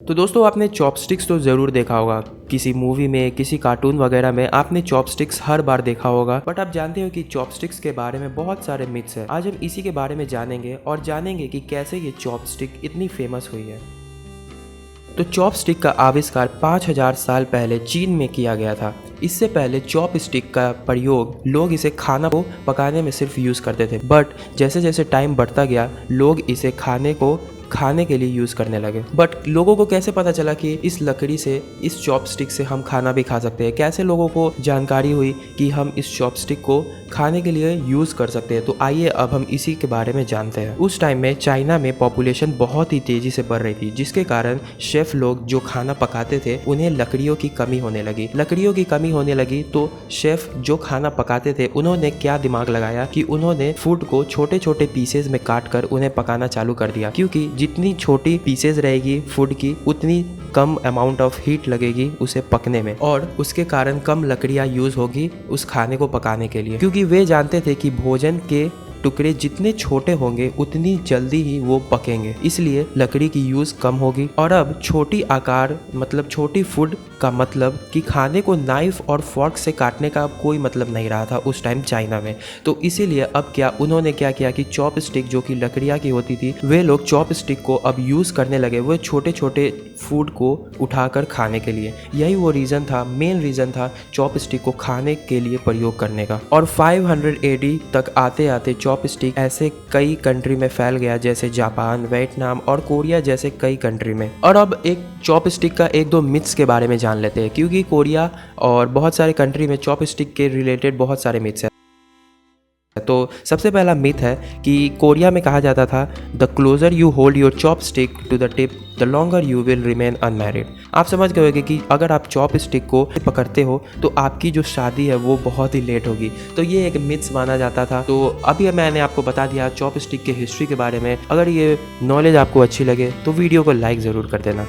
तो दोस्तों आपने चॉपस्टिक्स तो ज़रूर देखा होगा, किसी मूवी में, किसी कार्टून वगैरह में आपने चॉपस्टिक्स हर बार देखा होगा। बट आप जानते हो कि चॉपस्टिक्स के बारे में बहुत सारे मिथ्स हैं। आज हम इसी के बारे में जानेंगे और जानेंगे कि कैसे ये चॉपस्टिक इतनी फेमस हुई है। तो चॉपस्टिक का आविष्कार 5000 साल पहले चीन में किया गया था। इससे पहले चॉपस्टिक का प्रयोग लोग इसे खाना को पकाने में सिर्फ यूज़ करते थे, बट जैसे जैसे टाइम बढ़ता गया लोग इसे खाने के लिए यूज़ करने लगे। बट लोगों को कैसे पता चला कि इस लकड़ी से, इस चॉपस्टिक से हम खाना भी खा सकते हैं? कैसे लोगों को जानकारी हुई कि हम इस चॉपस्टिक को खाने के लिए यूज़ कर सकते हैं? तो आइए अब हम इसी के बारे में जानते हैं। उस टाइम में चाइना में पॉपुलेशन बहुत ही तेज़ी से बढ़ रही थी, जिसके कारण शेफ़ लोग जो खाना पकाते थे उन्हें लकड़ियों की कमी होने लगी। तो शेफ़ जो खाना पकाते थे उन्होंने क्या दिमाग लगाया कि उन्होंने फूड को छोटे छोटे पीसेज में काट कर उन्हें पकाना चालू कर दिया, क्योंकि जितनी छोटी पीसेज रहेगी फूड की उतनी कम अमाउंट ऑफ हीट लगेगी उसे पकने में, और उसके कारण कम लकड़ियाँ यूज़ होगी उस खाने को पकाने के लिए। क्योंकि वे जानते थे कि भोजन के टुकड़े जितने छोटे होंगे उतनी जल्दी ही वो पकेंगे, इसलिए लकड़ी की यूज़ कम होगी। और अब छोटी आकार मतलब छोटी फूड का मतलब कि खाने को नाइफ और फॉर्क से काटने का कोई मतलब नहीं रहा था उस टाइम चाइना में। तो इसीलिए अब उन्होंने क्या किया कि चॉपस्टिक जो कि लकड़ियाँ की होती थी, वे लोग चॉपस्टिक को अब यूज़ करने लगे, वो छोटे छोटे फूड को उठाकर खाने के लिए। यही वो रीज़न था, मेन रीज़न था चॉपस्टिक को खाने के लिए प्रयोग करने का। और 500 AD तक आते आते चॉपस्टिक ऐसे कई कंट्री में फैल गया, जैसे जापान, वियतनाम और कोरिया जैसे कई कंट्री में। और अब एक चॉपस्टिक का एक दो मिथ्स के बारे में जान लेते हैं, क्योंकि कोरिया और बहुत सारे कंट्री में चॉपस्टिक के रिलेटेड बहुत सारे मिथ्स हैं। तो सबसे पहला मिथ है कि कोरिया में कहा जाता था, the closer you hold your chopstick to the tip the longer you will remain unmarried. आप समझ गए होंगे कि अगर आप चॉपस्टिक को पकड़ते हो तो आपकी जो शादी है वो बहुत ही लेट होगी। तो ये एक मिथ्स माना जाता था। तो अभी मैंने आपको बता दिया चॉपस्टिक के हिस्ट्री के बारे में। अगर ये नॉलेज आपको अच्छी लगे तो वीडियो को लाइक ज़रूर कर देना।